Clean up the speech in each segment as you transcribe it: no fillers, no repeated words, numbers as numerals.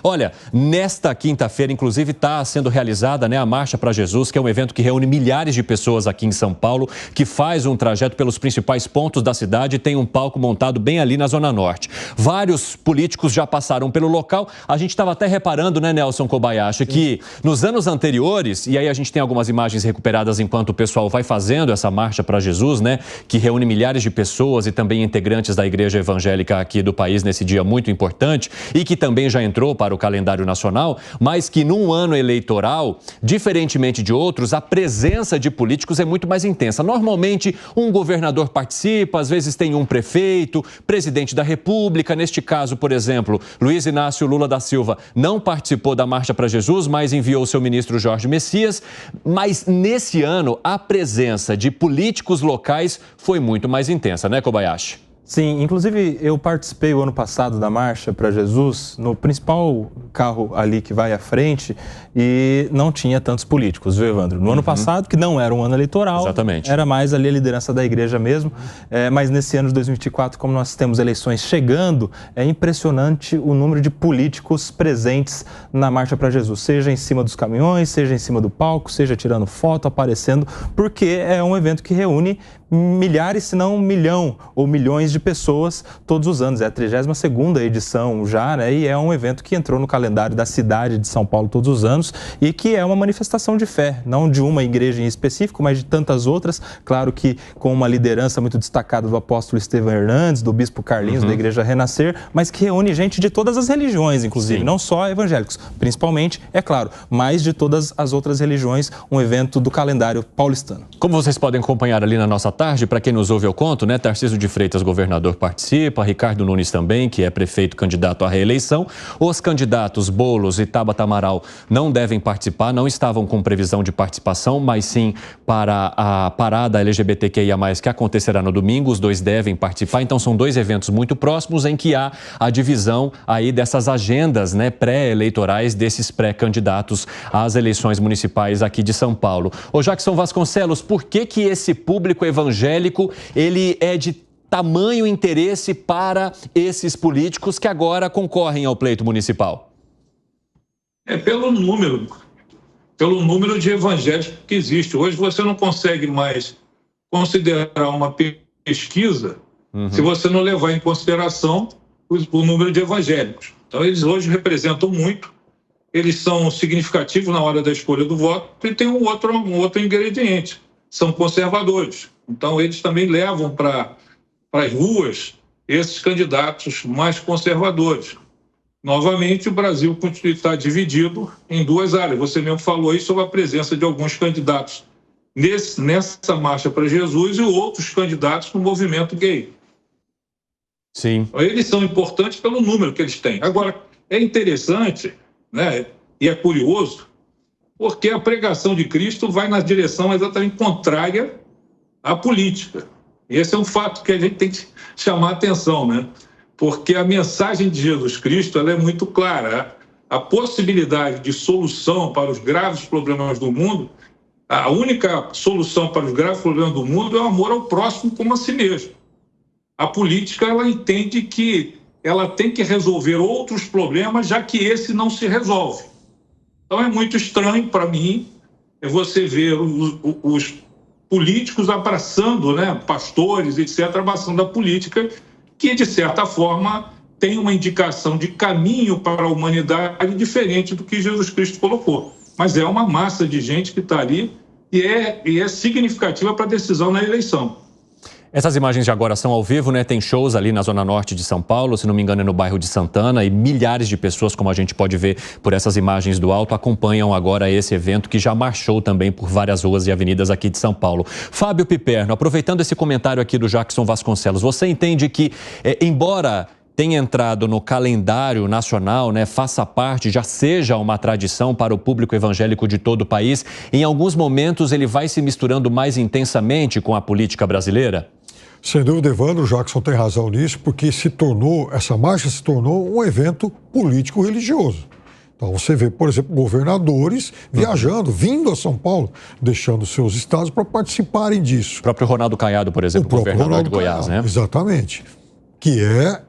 Olha, nesta quinta-feira, inclusive, está sendo realizada, a Marcha para Jesus, que é um evento que reúne milhares de pessoas aqui em São Paulo, que faz um trajeto pelos principais pontos da cidade e tem um palco montado bem ali na Zona Norte. Vários políticos já passaram pelo local. A gente estava até reparando, Nelson Kobayashi, que nos anos anteriores, e aí a gente tem algumas imagens recuperadas enquanto o pessoal vai fazendo essa Marcha para Jesus, que reúne milhares de pessoas e também integrantes da igreja evangélica aqui do país nesse dia muito importante e que também já entrou para o calendário nacional, mas que num ano eleitoral, diferentemente de outros, a presença de políticos é muito mais intensa. Normalmente, um governador participa, às vezes tem um prefeito, presidente da República. Neste caso, por exemplo, Luiz Inácio Lula da Silva não participou da Marcha para Jesus, mas enviou seu ministro Jorge Messias. Mas nesse ano, a presença de políticos locais foi muito mais intensa, Kobayashi? Sim, inclusive eu participei o ano passado da Marcha para Jesus, no principal carro ali que vai à frente, e não tinha tantos políticos, viu, Evandro? No ano passado, que não era um ano eleitoral, exatamente, era mais ali a liderança da igreja mesmo, mas nesse ano de 2024, como nós temos eleições chegando, é impressionante o número de políticos presentes na Marcha para Jesus, seja em cima dos caminhões, seja em cima do palco, seja tirando foto, aparecendo, porque é um evento que reúne milhares, se não 1 milhão ou milhões de pessoas todos os anos. É a 32ª edição já, e é um evento que entrou no calendário da cidade de São Paulo todos os anos e que é uma manifestação de fé, não de uma igreja em específico, mas de tantas outras. Claro que com uma liderança muito destacada do apóstolo Estevão Hernandes, do bispo Carlinhos, da Igreja Renascer, mas que reúne gente de todas as religiões, inclusive, não só evangélicos, principalmente, é claro, mas de todas as outras religiões, um evento do calendário paulistano. Como vocês podem acompanhar ali na nossa tarde, para quem nos ouve eu conto, Tarcísio de Freitas, governador, participa, Ricardo Nunes também, que é prefeito candidato à reeleição. Os candidatos Boulos e Tabata Amaral não devem participar, não estavam com previsão de participação, mas sim para a parada LGBTQIA+, que acontecerá no domingo, os dois devem participar. Então são dois eventos muito próximos em que há a divisão aí dessas agendas, pré-eleitorais desses pré-candidatos às eleições municipais aqui de São Paulo. Ô Jackson Vasconcelos, por que esse público evangélico, ele é de tamanho interesse para esses políticos que agora concorrem ao pleito municipal? É pelo número de evangélicos que existe. Hoje você não consegue mais considerar uma pesquisa se você não levar em consideração o número de evangélicos. Então eles hoje representam muito, eles são significativos na hora da escolha do voto e tem um outro ingrediente, são conservadores. Então eles também levam para as ruas esses candidatos mais conservadores. Novamente, o Brasil está dividido em duas áreas. Você mesmo falou aí sobre a presença de alguns candidatos nessa Marcha para Jesus e outros candidatos no movimento gay. Sim. Eles são importantes pelo número que eles têm. Agora, é interessante, e é curioso, porque a pregação de Cristo vai na direção exatamente contrária à política. Esse é um fato que a gente tem que chamar a atenção, porque a mensagem de Jesus Cristo ela é muito clara. A possibilidade de solução para os graves problemas do mundo, a única solução para os graves problemas do mundo é o amor ao próximo como a si mesmo. A política ela entende que ela tem que resolver outros problemas, já que esse não se resolve. Então é muito estranho para mim você ver os políticos abraçando, pastores, etc., abraçando a política, que, de certa forma, tem uma indicação de caminho para a humanidade diferente do que Jesus Cristo colocou. Mas é uma massa de gente que está ali e é significativa para a decisão na eleição. Essas imagens de agora são ao vivo, Tem shows ali na Zona Norte de São Paulo, se não me engano é no bairro de Santana, e milhares de pessoas, como a gente pode ver por essas imagens do alto, acompanham agora esse evento que já marchou também por várias ruas e avenidas aqui de São Paulo. Fábio Piperno, aproveitando esse comentário aqui do Jackson Vasconcelos, você entende que, embora tenha entrado no calendário nacional, faça parte, já seja uma tradição para o público evangélico de todo o país, em alguns momentos ele vai se misturando mais intensamente com a política brasileira? Sem dúvida, Evandro, o Jackson tem razão nisso, porque essa marcha se tornou um evento político-religioso. Então você vê, por exemplo, governadores viajando, vindo a São Paulo, deixando seus estados para participarem disso. O próprio Ronaldo Caiado, por exemplo, governador de Goiás, Exatamente. Que é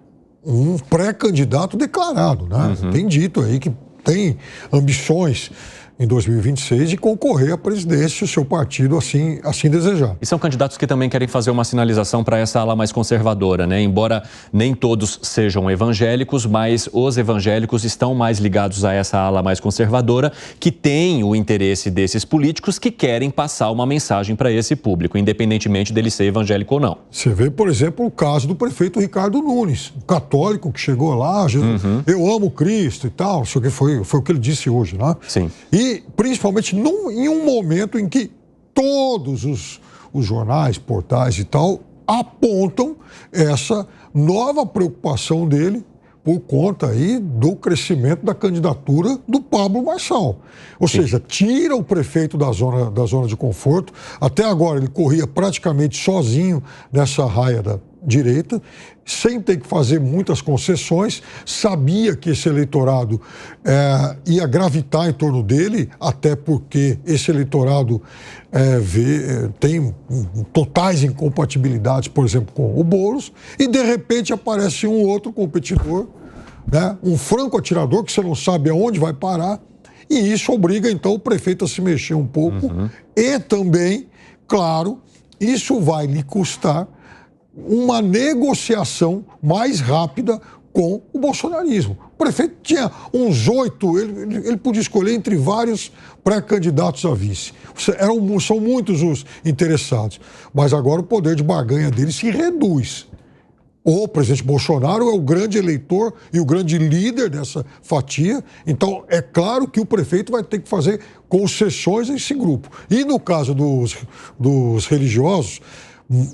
um pré-candidato declarado, né? Tem dito aí que tem ambições em 2026 de concorrer à presidência se o seu partido assim desejar. E são candidatos que também querem fazer uma sinalização para essa ala mais conservadora, né? Embora nem todos sejam evangélicos, mas os evangélicos estão mais ligados a essa ala mais conservadora, que tem o interesse desses políticos que querem passar uma mensagem para esse público, independentemente dele ser evangélico ou não. Você vê, por exemplo, o caso do prefeito Ricardo Nunes, um católico que chegou lá, eu amo Cristo e tal, isso que foi o que ele disse hoje, né? Sim. E principalmente em um momento em que todos os jornais, portais e tal apontam essa nova preocupação dele por conta aí do crescimento da candidatura do Pablo Marçal. Ou seja, tira o prefeito da zona de conforto. Até agora ele corria praticamente sozinho nessa raia da direita, sem ter que fazer muitas concessões, sabia que esse eleitorado ia gravitar em torno dele, até porque esse eleitorado tem totais incompatibilidades, por exemplo, com o Boulos, e de repente aparece um outro competidor, né, um franco atirador que você não sabe aonde vai parar, e isso obriga então o prefeito a se mexer um pouco, e também, claro, isso vai lhe custar uma negociação mais rápida com o bolsonarismo. O prefeito tinha uns 8, ele podia escolher entre vários pré-candidatos a vice. São muitos os interessados, mas agora o poder de barganha dele se reduz. O presidente Bolsonaro é o grande eleitor e o grande líder dessa fatia, então é claro que o prefeito vai ter que fazer concessões a esse grupo. E no caso dos religiosos,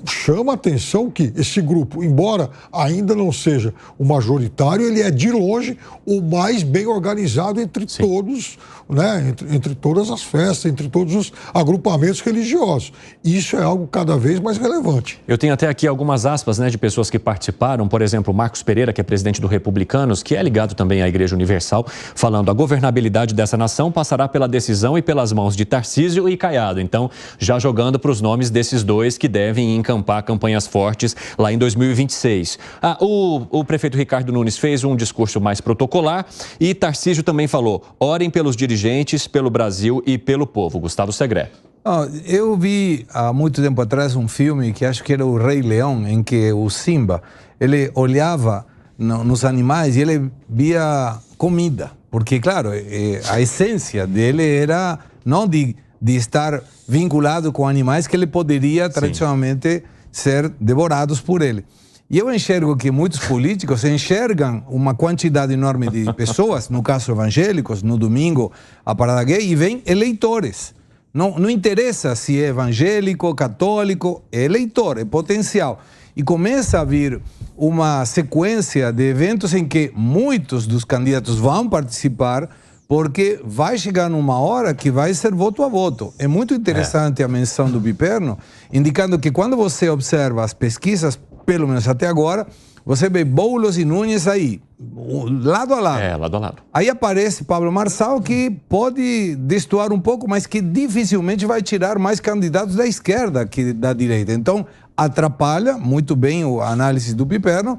chama a atenção que esse grupo, embora ainda não seja o majoritário, ele é de longe o mais bem organizado entre todos, né, entre todas as festas, entre todos os agrupamentos religiosos. Isso é algo cada vez mais relevante. Eu tenho até aqui algumas aspas, né, de pessoas que participaram, por exemplo, Marcos Pereira, que é presidente do Republicanos, que é ligado também à Igreja Universal, falando: a governabilidade dessa nação passará pela decisão e pelas mãos de Tarcísio e Caiado. Então, já jogando para os nomes desses dois que devem encampar campanhas fortes lá em 2026. O prefeito Ricardo Nunes fez um discurso mais protocolar e Tarcísio também falou: orem pelos dirigentes, pelo Brasil e pelo povo. Gustavo Segré. Eu vi há muito tempo atrás um filme que acho que era o Rei Leão, em que o Simba, ele olhava nos animais e ele via comida, porque claro, a essência dele era não de estar vinculado com animais que ele poderia tradicionalmente ser devorados por ele. E eu enxergo que muitos políticos enxergam uma quantidade enorme de pessoas, no caso evangélicos, no domingo, a parada gay, e vêm eleitores. Não interessa se é evangélico, católico, é eleitor, é potencial. E começa a vir uma sequência de eventos em que muitos dos candidatos vão participar, porque vai chegar numa hora que vai ser voto a voto. É muito interessante a menção do Piperno, indicando que quando você observa as pesquisas, pelo menos até agora, você vê Boulos e Nunes aí, lado a lado. Lado a lado. Aí aparece Pablo Marçal, que pode destoar um pouco, mas que dificilmente vai tirar mais candidatos da esquerda que da direita. Então, atrapalha muito bem a análise do Piperno,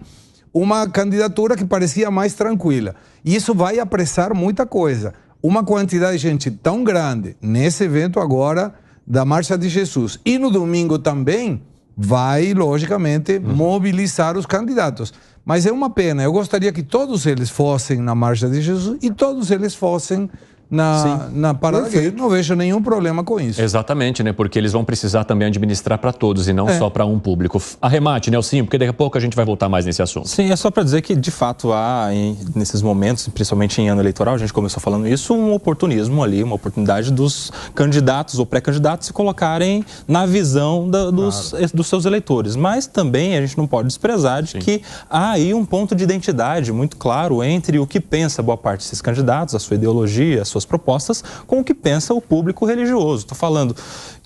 uma candidatura que parecia mais tranquila. E isso vai apressar muita coisa. Uma quantidade de gente tão grande nesse evento agora da Marcha de Jesus. E no domingo também vai, logicamente, mobilizar os candidatos. Mas é uma pena. Eu gostaria que todos eles fossem na Marcha de Jesus e todos eles fossem na parada gay. Não vejo nenhum problema com isso. Exatamente, né? Porque eles vão precisar também administrar para todos e não só para um público. Arremate, Nelsinho, porque daqui a pouco a gente vai voltar mais nesse assunto. Sim, é só para dizer que, de fato, há, nesses momentos, principalmente em ano eleitoral, a gente começou falando isso, um oportunismo ali, uma oportunidade dos candidatos ou pré-candidatos se colocarem na visão dos seus eleitores. Mas também a gente não pode desprezar de que há aí um ponto de identidade muito claro entre o que pensa boa parte desses candidatos, a sua ideologia, as suas propostas, com o que pensa o público religioso. Estou falando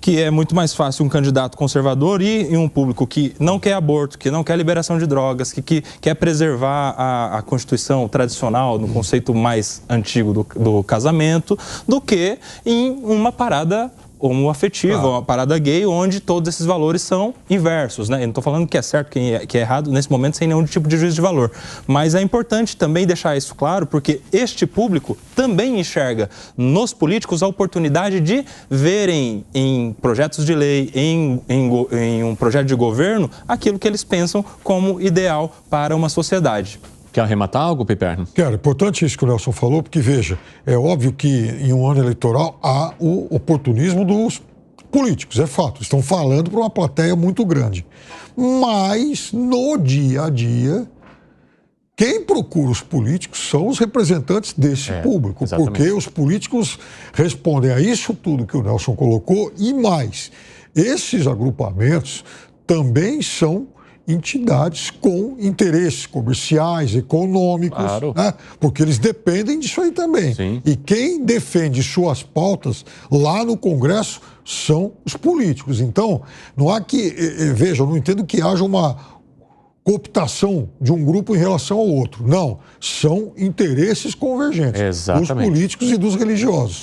que é muito mais fácil um candidato conservador ir em um público que não quer aborto, que não quer liberação de drogas, que quer preservar a Constituição tradicional, no conceito mais antigo do casamento, do que em uma parada homoafetiva, Claro. uma parada gay, onde todos esses valores são inversos, né? Eu não estou falando que é certo, que é errado nesse momento, sem nenhum tipo de juízo de valor. Mas é importante também deixar isso claro, porque este público também enxerga nos políticos a oportunidade de verem em projetos de lei, em um projeto de governo, aquilo que eles pensam como ideal para uma sociedade. Quer arrematar algo, Piperno? Quero, é importante isso que o Nelson falou, porque, veja, é óbvio que em um ano eleitoral há o oportunismo dos políticos, é fato. Estão falando para uma plateia muito grande. Mas, no dia a dia, quem procura os políticos são os representantes desse público, exatamente. porque os políticos respondem a isso tudo que o Nelson colocou e mais. Esses agrupamentos também são entidades com interesses comerciais, econômicos, Claro. né? Porque eles dependem disso aí também. Sim. E quem defende suas pautas lá no Congresso são os políticos. Então, não há que... Veja, eu não entendo que haja uma cooptação de um grupo em relação ao outro. Não, são interesses convergentes Exatamente. dos políticos e dos religiosos.